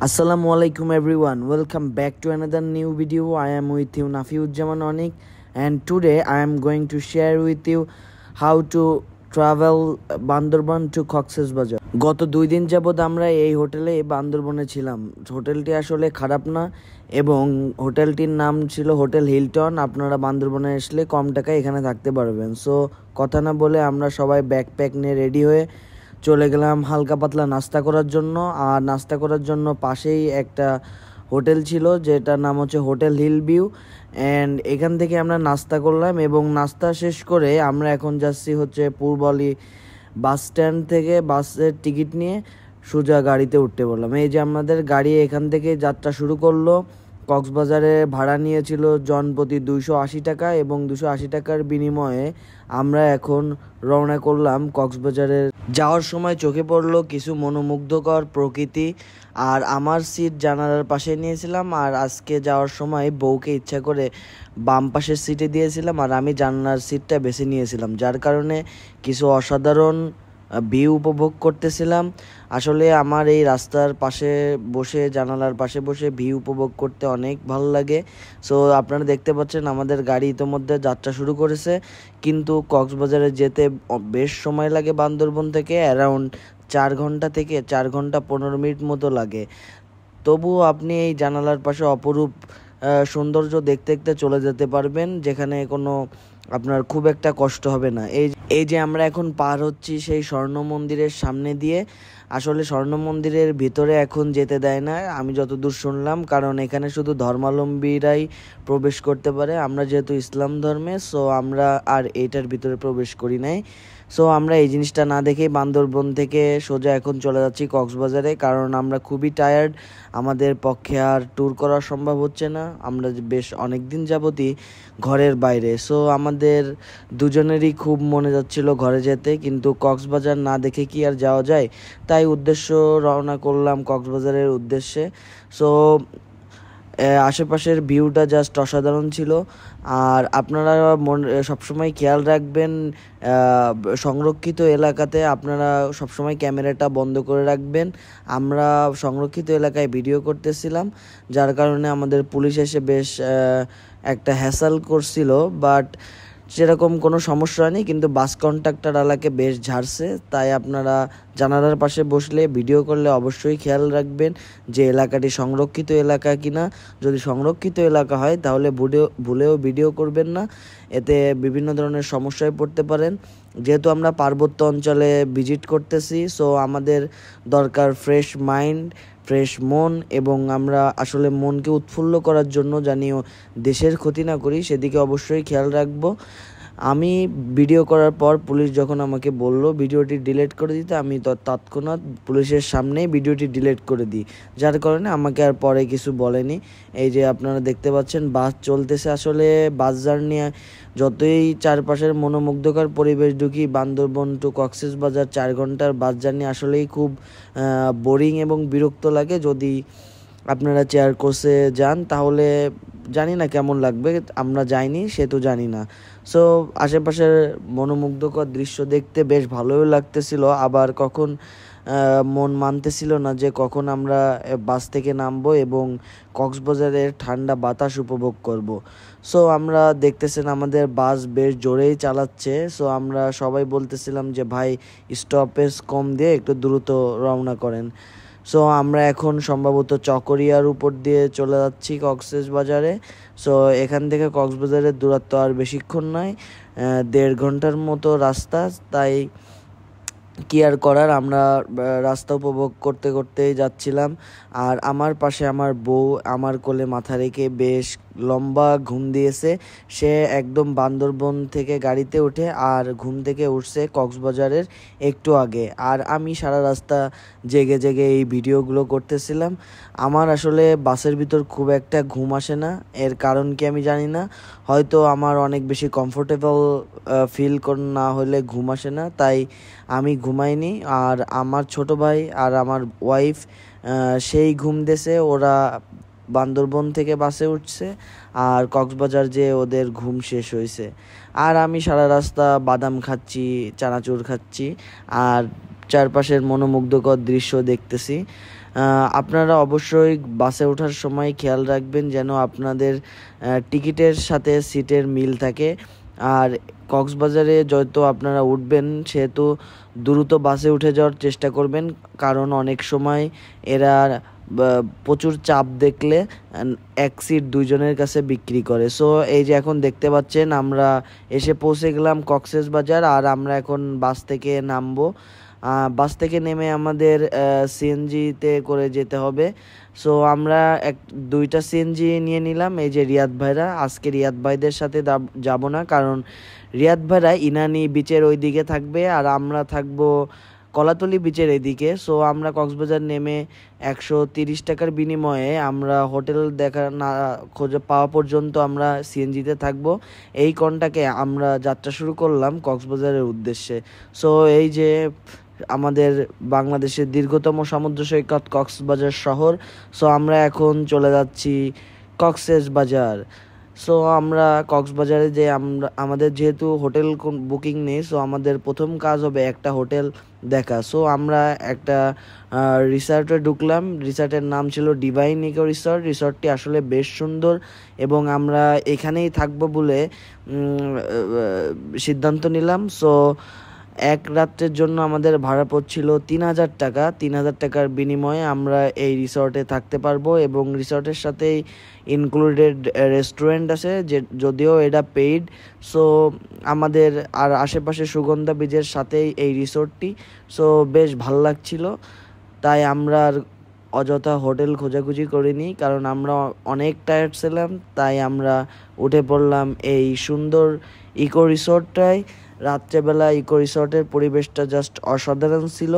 Assalamualaikum everyone, welcome back to another new video. I am with you Nafiuzzaman Onik, and today I am going to share with you how to travel Bandarban to Cox's Bazar. গত 2 দিন যাবত আমরা এই হোটেলে বান্দরবনে ছিলাম। হোটেলটি আসলে খারাপ না এবং হোটেলটির নাম ছিল হোটেল হিলটন। আপনারা বান্দরবনে আসলে কম টাকায় এখানে থাকতে পারবেন। সো কথা না বলে আমরা সবাই ব্যাকপ্যাক নিয়ে রেডি হয়ে চলে গেলাম হালকা পাতলা নাস্তা করার জন্য। আর নাস্তা করার জন্য পাশেই একটা হোটেল ছিল যেটার নাম হচ্ছে হোটেল হিল ভিউ, অ্যান্ড এখান থেকে আমরা নাস্তা করলাম এবং নাস্তা শেষ করে আমরা এখন যাচ্ছি হচ্ছে পূর্বলী বাস স্ট্যান্ড থেকে বাসের টিকিট নিয়ে সোজা গাড়িতে উঠতে বললাম। এই যে আমাদের গাড়ি এখান থেকে যাত্রা শুরু করলো। কক্সবাজারে ভাড়া নিয়েছিল জনপ্রতি 280 টাকা এবং 280 টাকার বিনিময়ে আমরা এখন রওনা করলাম কক্সবাজারের। যাওয়ার সময় চোখে পড়লো কিছু মনোমুগ্ধকর প্রকৃতি, আর আমার সিট জানালার পাশে নিয়েছিলাম, আর আজকে যাওয়ার সময় বউকে ইচ্ছা করে বাম পাশের সিটে দিয়েছিলাম আর আমি জানলার সিটটা বেছে নিয়েছিলাম, যার কারণে কিছু অসাধারণ ভিউ উপভোগ করতেছিলাম। আসলে আমার এই রাস্তার পাশে বসে জানালার পাশে বসে ভিউ উপভোগ করতে অনেক ভালো লাগে। সো আপনারা দেখতে পাচ্ছেন আমাদের গাড়ি ইতোমধ্যে যাত্রা শুরু করেছে, কিন্তু কক্সবাজারে যেতে বেশ সময় লাগে। বান্দরবন থেকে অ্যারাউন্ড 4 ঘন্টা থেকে 4 ঘন্টা 15 মিনিট মতো লাগে। তবুও আপনি এই জানালার পাশে অপরূপ সৌন্দর্য দেখতে দেখতে চলে যেতে পারবেন, যেখানে কোনো আপনার খুব একটা কষ্ট হবে না। এই যে আমরা এখন পার হচ্ছি সেই স্বর্ণ মন্দিরের সামনে দিয়ে। আসলে স্বর্ণ মন্দিরের ভিতরে এখন যেতে দেয় না আমি যতদূর শুনলাম, কারণ এখানে শুধু ধর্মাবলম্বীরাই প্রবেশ করতে পারে। আমরা যেহেতু ইসলাম ধর্মে, সো আমরা আর এইটার ভিতরে প্রবেশ করি নাই। সো আমরা এই জিনিসটা না দেখেই বান্দরবন থেকে সোজা এখন চলে যাচ্ছি কক্সবাজারে, কারণ আমরা খুবই টায়ার্ড। আমাদের পক্ষে আর ট্যুর করা সম্ভব হচ্ছে না। আমরা বেশ অনেক দিন যাবতই ঘরের বাইরে। সো আমাদের দুজনেরই খুব মনে যাচ্ছিল ঘরে যেতে, কিন্তু কক্সবাজার না দেখে কি আর যাওয়া যায়। তাই রওনা করলাম কক্সবাজারের উদ্দেশ্যে। সো আশেপাশের ভিউটা জাস্ট অসাধারণ ছিল। আর আপনারা সবসময় খেয়াল রাখবেন সংরক্ষিত এলাকাতে আপনারা সবসময় ক্যামেরাটা বন্ধ করে রাখবেন। আমরা সংরক্ষিত এলাকায় ভিডিও করতেছিলাম, যার কারণে আমাদের পুলিশ এসে বেশ একটা হ্যাসেল করছিল, বাট সেরকম কোনো সমস্যা হয়নি। কিন্তু বাস কন্ট্রাক্টর আলাকে বেশ ঝাড়ছে। তাই আপনারা জানালার পাশে বসলে ভিডিও করলে অবশ্যই খেয়াল রাখবেন যে এলাকাটি সংরক্ষিত এলাকা কিনা। যদি সংরক্ষিত এলাকা হয় তাহলে ভুলেও ভিডিও করবেন না, এতে বিভিন্ন ধরনের সমস্যায় পড়তে পারেন। যেহেতু আমরা পার্বত্য অঞ্চলে ভিজিট করতেছি, সো আমাদের দরকার ফ্রেশ মাইন্ড, ফ্রেশ মন, এবং আমরা আসলে মনকে উৎফুল্ল করার জন্য জানিও দেশের ক্ষতি না করি সেদিকে অবশ্যই খেয়াল রাখবো। আমি ভিডিও করার পর পুলিশ যখন আমাকে বলল ভিডিওটি ডিলিট করে দিতে, আমি তৎক্ষণাৎ পুলিশের সামনেই ভিডিওটি ডিলিট করে দিই, যার কারণে আমাকে আর পরে কিছু বলেনি। এই যে আপনারা দেখতে পাচ্ছেন বাস চলতেছে। আসলে বাস জার্নি যতই চারপাশের মনোমুগ্ধকর পরিবেশ ঢুকি, বান্দরবন টু কক্সেস বাজার 4 ঘন্টার বাস জার্নি আসলেই খুব বোরিং এবং বিরক্ত লাগে। যদি আপনারা চেয়ার কোর্সে যান তাহলে জানি না কেমন লাগবে, আমরা যাইনি সেহেতু জানি না। সো আশেপাশের মনোমুগ্ধকর দৃশ্য দেখতে বেশ ভালোই লাগতেছিল, আবার কখন মন মানতেছিল না যে কখন আমরা বাস থেকে নামবো এবং কক্সবাজারের ঠান্ডা বাতাস উপভোগ করব। সো আমরা দেখতেছেন আমাদের বাস বেশ জোরেই চালাচ্ছে। সো আমরা সবাই বলতেছিলাম যে ভাই স্টপেজ কম দিয়ে একটু দ্রুত রওনা করেন। সো আমরা এখন সম্ভবত চকরিয়ার উপর দিয়ে চলে যাচ্ছি কক্সেস বাজারে। সো এখান থেকে কক্সবাজারের দূরত্ব আর বেশিক্ষণ নয়, 1.5 ঘন্টার মতো রাস্তা। তাই কি আর করার, আমরা রাস্তা উপভোগ করতে করতেই যাচ্ছিলাম। আর আমার পাশে আমার বউ আমার কোলে মাথা রেখে বেশ লম্বা ঘুম দিয়েছে। সে একদম বান্দরবন থেকে গাড়িতে উঠে আর ঘুম থেকে উঠছে কক্সবাজারের একটু আগে, আর আমি সারা রাস্তা জেগে জেগে এই ভিডিওগুলো করতেছিলাম। আমার আসলে বাসের ভিতর খুব একটা ঘুম আসে না, এর কারণ কি আমি জানি না। হয়তো আমার অনেক বেশি কমফোর্টেবল ফিল না হলে ঘুম আসে না, তাই আমি ঘুমাইনি। আর আমার ছোট ভাই আর আমার ওয়াইফ সেই ঘুম দেছে, ওরা বান্দরবন থেকে বাসে উঠছে আর কক্সবাজার যে ওদের ঘুম শেষ হয়েছে। আর আমি সারা রাস্তা বাদাম খাচ্ছি, চানাচুর খাচ্ছি আর চারপাশের মনোমুগ্ধকর দৃশ্য দেখতেছি। আপনারা অবশ্যই বাসে ওঠার সময় খেয়াল রাখবেন যেন আপনাদের টিকিটের সাথে সিটের মিল থাকে। আর কক্সবাজারে যত আপনারা উঠবেন সেহেতু দ্রুত বাসে উঠে যাওয়ার চেষ্টা করবেন, কারণ অনেক সময় এরা প্রচুর চাপ দেখলে এক সিট দুইজনের কাছে বিক্রি করে। সো এই যে এখন দেখতে পাচ্ছেন আমরা এসে পৌঁছে গেলাম কক্সবাজার, আর আমরা এখন বাস থেকে নামবো। বাস থেকে নেমে আমাদের সিএনজিতে করে যেতে হবে। সো আমরা দুইটা সিএনজি নিয়ে নিলাম। এই যে রিয়াদ ভাইরা, আজকে রিয়াদ ভাইদের সাথে যাব না, কারণ রিয়াদ ভাইরা ইনানি বিচের ওই দিকে থাকবে আর আমরা থাকবো কলাতলি বিচের এদিকে। সো আমরা কক্সবাজার নেমে 130 টাকার বিনিময়ে আমরা হোটেল দেখা না খোঁজে পাওয়া পর্যন্ত আমরা সিএনজিতে থাকবো। এই কনটাকে আমরা যাত্রা শুরু করলাম কক্সবাজারের উদ্দেশ্যে। সো এই যে আমাদের বাংলাদেশের দীর্ঘতম সমুদ্র সৈকত কক্সবাজার শহর। সো আমরা এখন চলে যাচ্ছি কক্সবাজার। সো আমরা কক্সবাজারে যে আমাদের যেহেতু হোটেল বুকিং নেই, সো আমাদের প্রথম কাজ হবে একটা হোটেল দেখা। সো আমরা একটা রিসর্টে ঢুকলাম। রিসর্টের নাম ছিল ডিভাইন ইকো রিসর্ট। রিসর্টটি আসলে বেশ সুন্দর এবং আমরা এখানেই থাকবো বলে সিদ্ধান্ত নিলাম। সো এক রাত্রের জন্য আমাদের ভাড়া পড়ছিল 3000 টাকা। 3000 টাকার বিনিময়ে আমরা এই রিসর্টে থাকতে পারবো এবং রিসর্টের সাথেই ইনক্লুডেড রেস্টুরেন্ট আছে, যে যদিও এটা পেইড। সো আমাদের আর আশেপাশে সুগন্ধা ব্রিজের সাথেই এই রিসর্টটি। সো বেশ ভালো লাগছিল, তাই আমরা আর অযথা হোটেল খোঁজাখুঁজি করিনি, কারণ আমরা অনেক টায়ার্ড ছিলাম। তাই আমরা উঠে পড়লাম এই সুন্দর ইকো রিসর্টটায়। রাত্রেবেলা ইকো রিসর্টের পরিবেশটা জাস্ট অসাধারণ ছিল।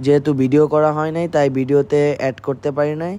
যেহেতু ভিডিও করা হয় নাই তাই ভিডিওতে অ্যাড করতে পারি নাই।